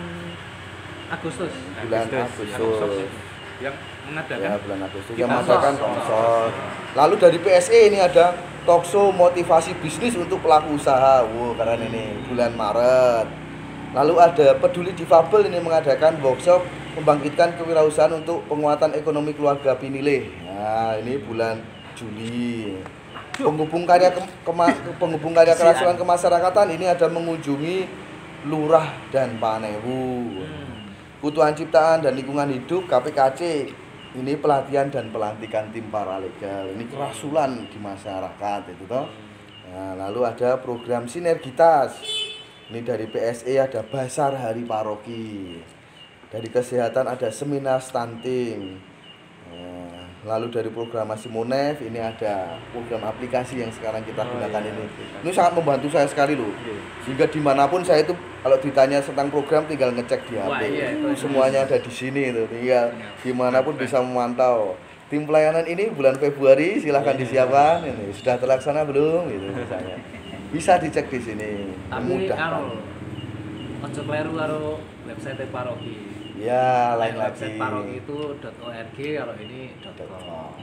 Speaker 6: Agustus.
Speaker 2: Bulan Agustus.
Speaker 7: Yang mengadakan?
Speaker 2: Ya, bulan Agustus yang mengadakan Komsos. Lalu dari PSE ini ada talkshow motivasi bisnis untuk pelaku usaha. Wow, keren ini. Bulan Maret. Lalu ada Peduli Difabel ini mengadakan workshop membangkitkan kewirausahaan untuk penguatan ekonomi keluarga Pinilih. Nah, ini bulan Juli. Penghubung karya kerasulan kemasyarakatan ini ada mengunjungi Lurah dan Panewu. Kebutuhan Ciptaan dan Lingkungan Hidup KPKC ini pelatihan dan pelantikan tim paralegal. Ini kerasulan di masyarakat itu toh. Nah, lalu ada program sinergitas. Ini dari PSE ada Basar Hari Paroki. Dari kesehatan ada seminar stunting. Lalu dari programasi Monef ini ada program aplikasi yang sekarang kita gunakan ini. Ini sangat membantu saya sekali loh. Sehingga dimanapun saya itu kalau ditanya tentang program tinggal ngecek di HP. Semuanya ada di sini itu. Tinggal dimanapun bisa memantau. Tim pelayanan ini bulan Februari silahkan disiapkan. Ini sudah terlaksana belum? Gitu misalnya. Bisa dicek di sini.
Speaker 6: Tapi ojo kleru karo website paroki.
Speaker 2: Ya, lain lagi.
Speaker 6: Website paroki itu .org, kalau ini .com.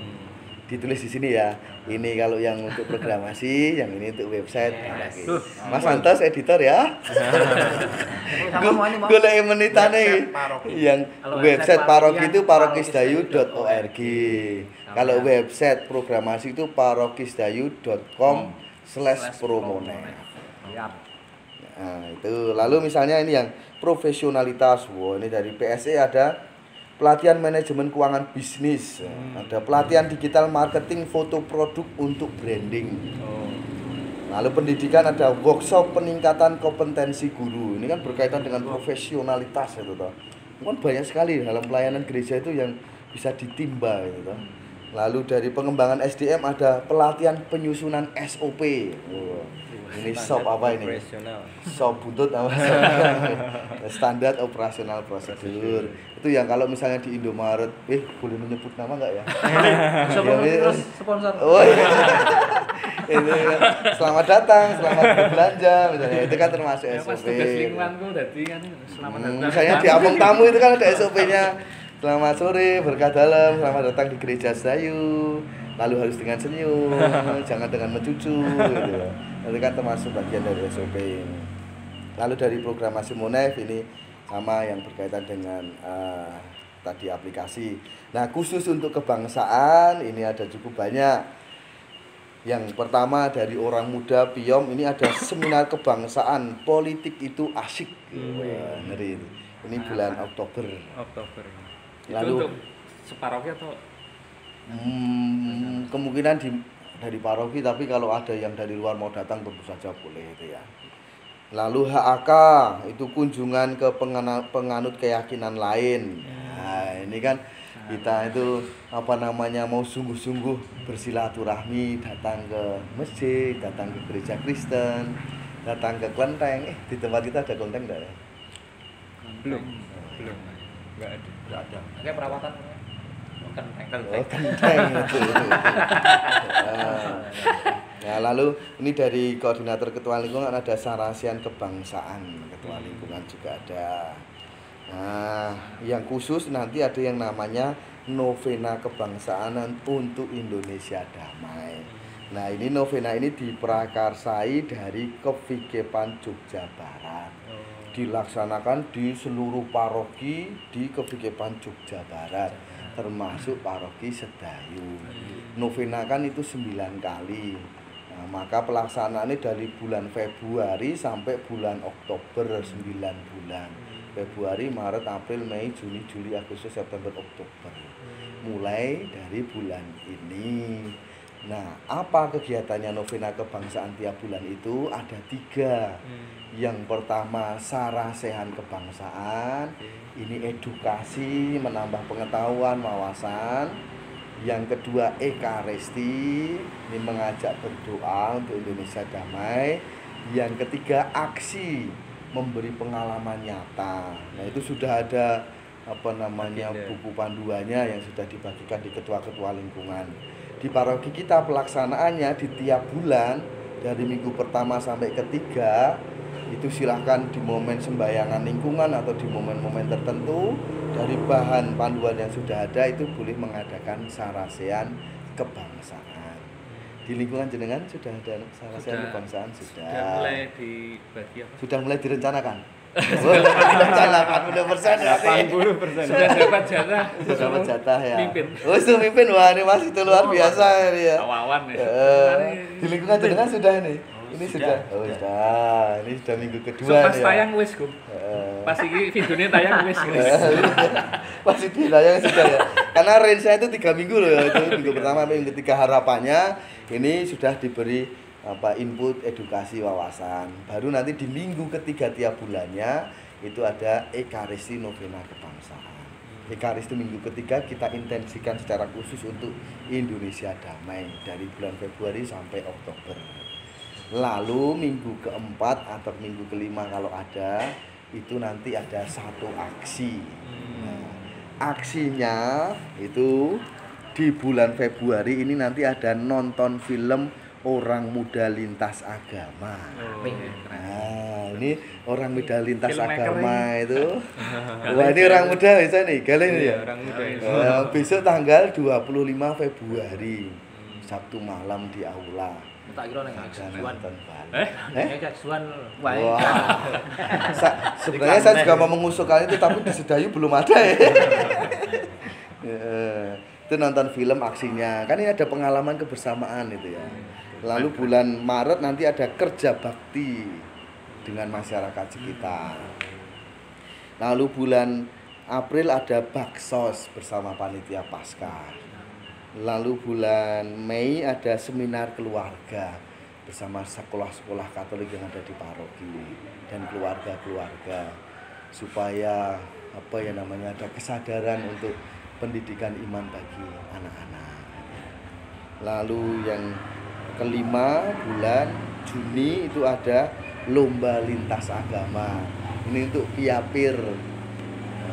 Speaker 2: Ditulis di sini ya. Ini kalau yang untuk programasi, yang ini untuk website. Mas Santos editor ya. Golek menitane yang website paroki itu parokisdayu.org. Kalau website programasi itu parokisdayu.com/promonef. Nah, itu. Lalu misalnya ini yang profesionalitas. Wow, ini dari PSE ada pelatihan manajemen keuangan bisnis. Ada pelatihan digital marketing foto produk untuk branding. Lalu pendidikan ada workshop peningkatan kompetensi guru. Ini kan berkaitan dengan profesionalitas itu toh. Kan banyak sekali dalam pelayanan gereja itu yang bisa ditimba gitu toh. Lalu dari pengembangan SDM ada pelatihan penyusunan SOP. Wow. Ini SOP apa ini? SOP buntut apa? Standar operasional prosedur. Itu yang kalau misalnya di Indomaret, boleh menyebut nama nggak ya?
Speaker 6: Sponsor.
Speaker 2: Oh iya. Itu selamat datang, selamat berbelanja misalnya. Itu kan termasuk
Speaker 7: Ya,
Speaker 2: SOP.
Speaker 7: pas tugas lingkunganku tadi kan selamat datang.
Speaker 2: Misalnya di Apung Tamu itu kan ada SOP-nya. Selamat sore, berkah dalam, selamat datang di Gereja Sayu. Lalu harus dengan senyum, jangan dengan mencucu gitu. Itu kan termasuk bagian dari SOP. Lalu dari programasi Monev ini sama yang berkaitan dengan tadi aplikasi. Nah, khusus untuk kebangsaan ini ada cukup banyak. Yang pertama dari orang muda PIOM ini ada seminar kebangsaan politik itu asyik. Wah, ngeri itu. Ini bulan Oktober.
Speaker 7: Itu
Speaker 2: Lalu
Speaker 7: untuk separohnya atau
Speaker 2: kemungkinan dari paroki, tapi kalau ada yang dari luar mau datang tentu saja boleh itu ya. Lalu HAK itu kunjungan ke penganut keyakinan lain. Nah, ini kan kita itu mau sungguh-sungguh bersilaturahmi, datang ke masjid, datang ke gereja Kristen, datang ke kelenteng. Di tempat kita ada kelenteng enggak ya?
Speaker 4: Belum. Enggak ada.
Speaker 6: Kayak perawatan kenteng.
Speaker 2: Oh, kenteng itu. Nah, lalu ini dari koordinator ketua lingkungan ada sarasian kebangsaan, ketua lingkungan juga ada. Nah, yang khusus nanti ada yang namanya novena kebangsaan untuk Indonesia Damai. Nah, ini novena ini diprakarsai dari Kevikepan Jogja Barat. Dilaksanakan di seluruh paroki di Kevikepan Jogja Barat, termasuk paroki Sedayu. Novena kan itu 9 kali. Nah, maka pelaksanaannya dari bulan Februari sampai bulan Oktober, 9 bulan. Februari, Maret, April, Mei, Juni, Juli, Agustus, September, Oktober. Mulai dari bulan ini. Nah, apa kegiatannya novena kebangsaan tiap bulan itu? Ada 3. Yang pertama, sarasehan kebangsaan. Ini edukasi, menambah pengetahuan, wawasan. Yang kedua, ekaristi. Ini mengajak berdoa untuk Indonesia damai. Yang ketiga, aksi, memberi pengalaman nyata. Nah, itu sudah ada buku panduannya yang sudah dibagikan di ketua-ketua lingkungan. Di paroki kita pelaksanaannya di tiap bulan dari minggu pertama sampai ketiga itu silahkan di momen sembayangan lingkungan atau di momen-momen tertentu dari bahan panduan yang sudah ada itu boleh mengadakan sarasehan kebangsaan. Di lingkungan jenengan sudah ada sarasehan kebangsaan?
Speaker 7: Sudah mulai dibagi apa?
Speaker 2: Sudah mulai direncanakan? Rencana 80%.
Speaker 7: Sudah dapat jatah.
Speaker 2: Sudah dapat jatah ya.
Speaker 7: Mimpin.
Speaker 2: Oh, itu mimpin. Wah, ini masih itu luar biasa ini ya.
Speaker 7: Awan ya.
Speaker 2: Di lingkungan jenengan sudah ini. Ini sudah. Oh, sudah. Ini sudah minggu kedua
Speaker 7: Pas
Speaker 2: nih.
Speaker 7: tayang wis, Gum. Pas iki videonya tayang wis.
Speaker 2: Pas itu tayang sudah ya. Karena range-nya itu 3 minggu loh ya. Itu minggu pertama sampai minggu ketiga, harapannya ini sudah diberi input edukasi wawasan. Baru nanti di minggu ketiga tiap bulannya itu ada ekaristi novena kebangsaan. Ekaristi minggu ketiga kita intensikan secara khusus untuk Indonesia damai dari bulan Februari sampai Oktober. Lalu minggu keempat atau minggu kelima kalau ada itu nanti ada satu aksi. Nah, aksinya itu di bulan Februari ini nanti ada nonton film Orang Muda Lintas Agama. Nah, ini orang muda lintas agama itu. Wah, ini orang muda bisa nih, kalian ya.
Speaker 4: Orang muda itu.
Speaker 2: Besok tanggal 25 Februari, Sabtu malam di aula.
Speaker 6: Tak kira ning Juan. Juan.
Speaker 2: Wah. Sebenarnya saya juga mau mengusulkan itu, tapi di Sedayu belum ada ya. Itu nonton film aksinya. Kan ini ada pengalaman kebersamaan itu ya. Lalu bulan Maret nanti ada kerja bakti. dengan masyarakat sekitar. Lalu bulan April ada baksos bersama panitia Paskah. Lalu bulan Mei ada seminar keluarga bersama sekolah-sekolah Katolik yang ada di paroki dan keluarga-keluarga, supaya ada kesadaran untuk pendidikan iman bagi anak-anak. Lalu yang kelima bulan Juni itu ada lomba lintas agama. Ini untuk piapir,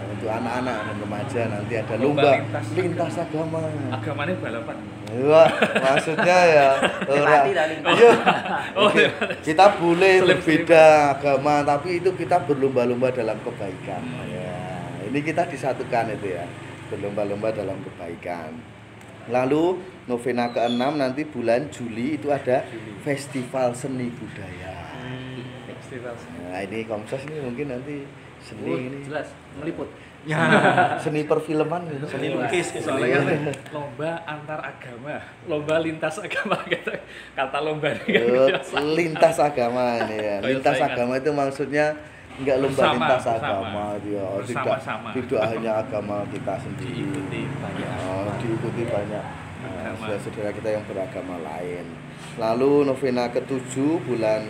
Speaker 2: untuk anak-anak dan remaja nanti ada lomba lintas agama.
Speaker 7: Agamanya balapan.
Speaker 2: Wah, maksudnya ya kita boleh berbeda agama, tapi itu kita berlomba-lomba dalam kebaikan. Ya, ini kita disatukan itu ya, berlomba-lomba dalam kebaikan. Lalu novena ke-6 nanti bulan Juli itu ada festival seni budaya. Nah, ini Komsos ini mungkin nanti seni ini
Speaker 6: jelas meliput.
Speaker 2: Seni perfilman gitu.
Speaker 3: Seni lukis
Speaker 7: Soalnya kan lomba antar agama, lomba lintas agama kata lomba ini kan
Speaker 2: lintas agama ini ya. Lintas agama itu maksudnya enggak lomba
Speaker 7: bersama,
Speaker 2: lintas
Speaker 7: bersama.
Speaker 2: agama dia. Tidak hanya agama kita sendiri. Diikuti banyak saudara kita yang beragama lain. Lalu novena ke-7 bulan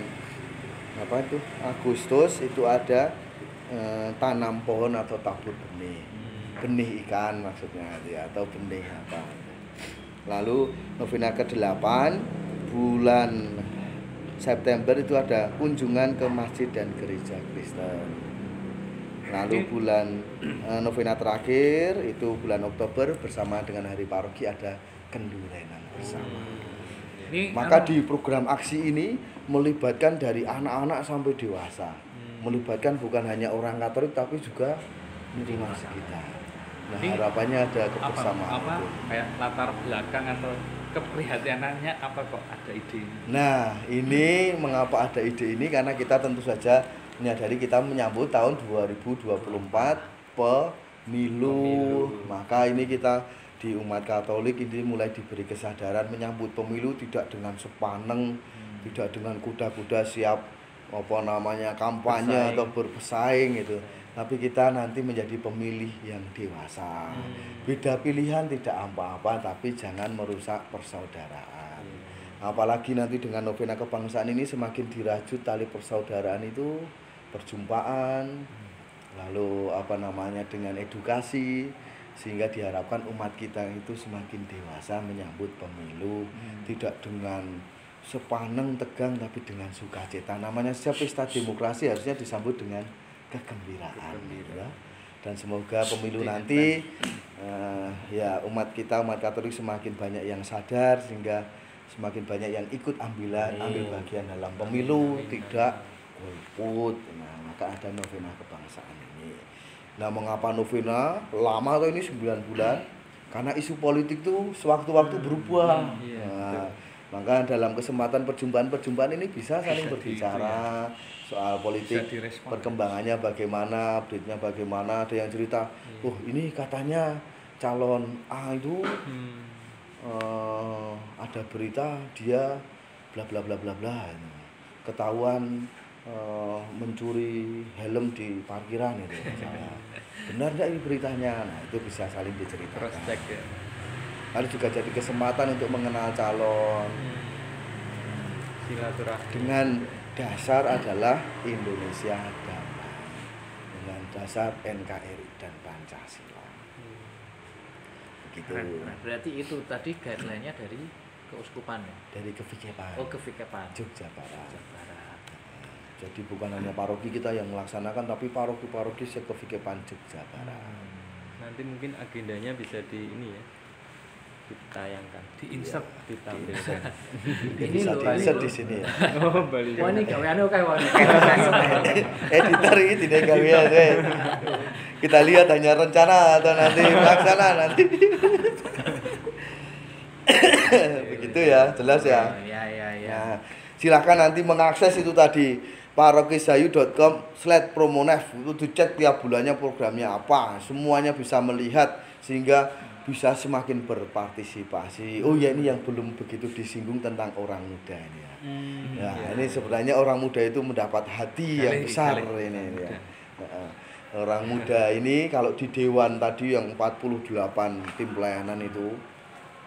Speaker 2: Agustus itu ada tanam pohon atau tabur benih ikan maksudnya ya, atau benih apa. Lalu novena ke-8 bulan September itu ada kunjungan ke masjid dan gereja Kristen. Lalu bulan novena terakhir itu bulan Oktober bersama dengan Hari Paroki ada kendurenan bersama. Maka di program aksi ini melibatkan dari anak-anak sampai dewasa. Melibatkan bukan hanya orang Katolik tapi juga lingkungan sekitar. Nah, harapannya ada kebersamaan.
Speaker 7: Apa kayak latar belakang atau keprihatinannya apa kok ada ide ini?
Speaker 2: Nah, ini mengapa ada ide ini karena kita tentu saja menyadari kita menyambut tahun 2024 pemilu. Maka ini kita di umat Katolik ini mulai diberi kesadaran menyambut pemilu tidak dengan sepaneng, tidak dengan kuda-kuda siap kampanye atau berpesaing gitu. Tapi kita nanti menjadi pemilih yang dewasa. Beda pilihan tidak apa-apa, tapi jangan merusak persaudaraan. Apalagi nanti dengan novena kebangsaan ini semakin dirajut tali persaudaraan itu, perjumpaan, lalu dengan edukasi, sehingga diharapkan umat kita itu semakin dewasa menyambut pemilu, tidak dengan sepaneng tegang tapi dengan sukacita. Namanya pesta demokrasi harusnya disambut dengan kegembiraan ya. Dan semoga pemilu nanti umat Katolik semakin banyak yang sadar sehingga semakin banyak yang ikut ambil bagian dalam pemilu, tidak golput. Nah, maka ada novena kebangsaan ini. Nah, mengapa novena lama atau ini 9 bulan? Karena isu politik itu sewaktu-waktu berubah. Nah, maka dalam kesempatan perjumpaan ini bisa saling berbicara soal politik, perkembangannya bagaimana, update-nya bagaimana. Ada yang cerita, ini katanya calon A itu ada berita dia bla bla bla bla bla, ketahuan mencuri helm di parkiran itu. Benar nggak ini beritanya? Nah, itu bisa saling diceritakan. Harus juga jadi kesempatan untuk mengenal calon.
Speaker 4: Silaturahmi.
Speaker 2: Dengan dasar adalah Indonesia damai. Dengan dasar NKRI dan Pancasila. Begitu.
Speaker 6: Berarti itu tadi guideline-nya dari keuskupan ya?
Speaker 2: Dari Kevikepan.
Speaker 6: Oh, Kevikepan.
Speaker 2: Jogja Barat. Jadi bukan hanya paroki kita yang melaksanakan, tapi paroki-paroki se-Kevikepan Jogja Barat.
Speaker 4: Nanti mungkin agendanya bisa ditayangkan,
Speaker 7: diinsert,
Speaker 4: ditampilkan.
Speaker 6: Ini loh,
Speaker 2: insert di sini ya.
Speaker 4: Oh, Bali.
Speaker 6: Wah, ini gaweane oke wae.
Speaker 2: Editor ini tidak gawean. Kita lihat hanya rencana atau nanti pelaksanaan nanti. Begitu ya, jelas ya.
Speaker 6: Ya.
Speaker 2: Nah, silakan nanti mengakses itu tadi parokisayu.com/promonev, itu dicek tiap bulannya programnya apa, semuanya bisa melihat sehingga bisa semakin berpartisipasi. Oh ya, ini yang belum begitu disinggung tentang orang muda ini ya. Ini sebenarnya orang muda itu mendapat hati yang besar ini ya. Orang muda ini kalau di dewan tadi yang 48 tim pelayanan itu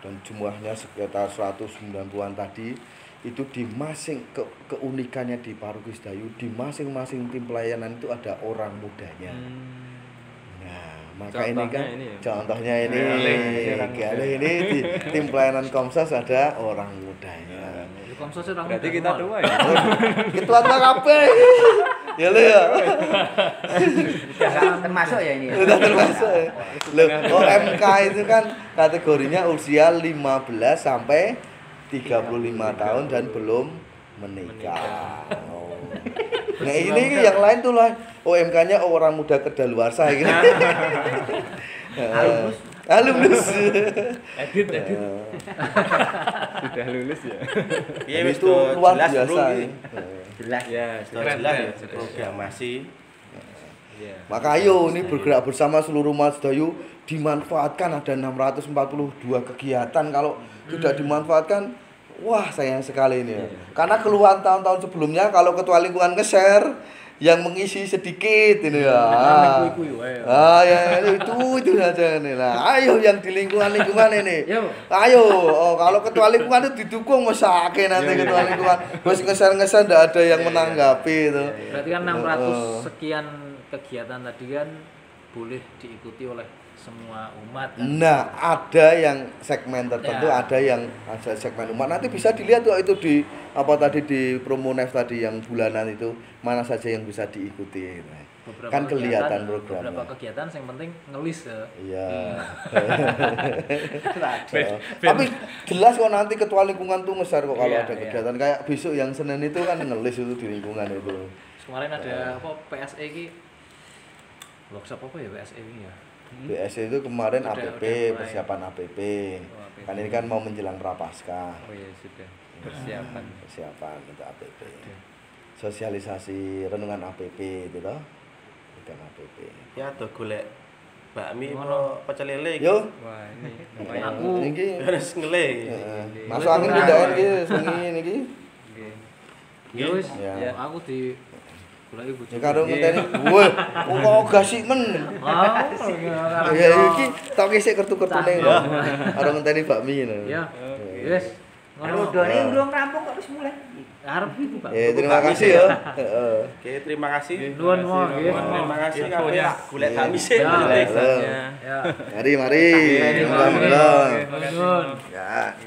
Speaker 2: dan jumlahnya sekitar 190-an tadi, itu di keunikannya di Paroki Sedayu, di masing-masing tim pelayanan itu ada orang mudanya. Maka contohnya ini kan contohnya ini ini di tim pelayanan Komsos ada orang mudanya.
Speaker 6: Komsos orang
Speaker 4: berarti kita tua ya.
Speaker 2: Ketua kabeh. Ya lho ya.
Speaker 5: Udah termasuk ya ini.
Speaker 2: Udah termasuk. Loh, OMK itu kan kategorinya usia 15 sampai 35 tahun dan belum menikah. Nah ini yang lain tuh lah OMK-nya orang muda kedaluarsa gitu. Alumnus.
Speaker 4: Edit. Sudah lulus ya.
Speaker 3: Iya wis
Speaker 2: itu luar
Speaker 3: jelas
Speaker 2: biasa.
Speaker 5: Jelas.
Speaker 4: Ya,
Speaker 3: jelas ya programasi.
Speaker 4: Iya.
Speaker 2: Maka ayo ini bergerak bersama seluruh umat Sedayu, dimanfaatkan. Ada 642 kegiatan, kalau tidak dimanfaatkan, wah sayang sekali ini ya. Karena keluhan tahun-tahun sebelumnya kalau ketua lingkungan nge-share yang mengisi sedikit ini ya. Ya itu saja ini lah. Ayo yang di lingkungan ini. Ayo, kalau ketua lingkungan itu didukung mesake nanti ketua lingkungan. Terus nge-share enggak ada yang menanggapi itu.
Speaker 6: Berarti kan 600 sekian kegiatan tadi kan boleh diikuti oleh semua umat kan?
Speaker 2: Nah, ada yang segmen tertentu, ada yang ada segmen umat. Nanti bisa dilihat tuh itu di di Promonef tadi yang bulanan itu, mana saja yang bisa diikuti. Kan kelihatan programnya.
Speaker 6: Beberapa kegiatan yang penting ngelis ya.
Speaker 2: Iya. Tapi jelas kok nanti ketua lingkungan tuh nge-share kok kalau ada kegiatan kayak besok yang Senin itu kan ngelis itu di lingkungan itu.
Speaker 6: Kemarin ada PSE ini workshop ya PSE ini ya?
Speaker 2: BSE itu kemarin APP, persiapan APP. Kan ini kan mau menjelang Prapaskah.
Speaker 4: Oh iya sudah.
Speaker 2: Persiapan untuk APP. Sosialisasi renungan APP itu toh. Bukan APP.
Speaker 3: Ya tuh golek bakmi apa pecel lele iki.
Speaker 2: Yo.
Speaker 4: Wah, ini
Speaker 6: Aku
Speaker 2: Iki
Speaker 3: harus ngele.
Speaker 2: masuk angin pindahan iki sungi niki.
Speaker 6: ya wis,
Speaker 2: Ya.
Speaker 6: aku di goleki bojo.
Speaker 2: Ya karo ngenteni. Wah, kok gasik men. Ya iki tak isik kertu-kertune. Karo ngenteni bakmi ngono.
Speaker 6: Ya. Wis.
Speaker 5: Kalau done urung rampung kok wis mulai.
Speaker 6: Arep iku, Pak.
Speaker 2: Terima kasih ya. Heeh.
Speaker 3: Oke, terima kasih.
Speaker 6: Nuwun mo, nggih.
Speaker 3: Terima kasih kabeh golek bakmi sih.
Speaker 6: Ya.
Speaker 2: Mari. Alhamdulillah.
Speaker 6: Nuwun.
Speaker 2: Ya.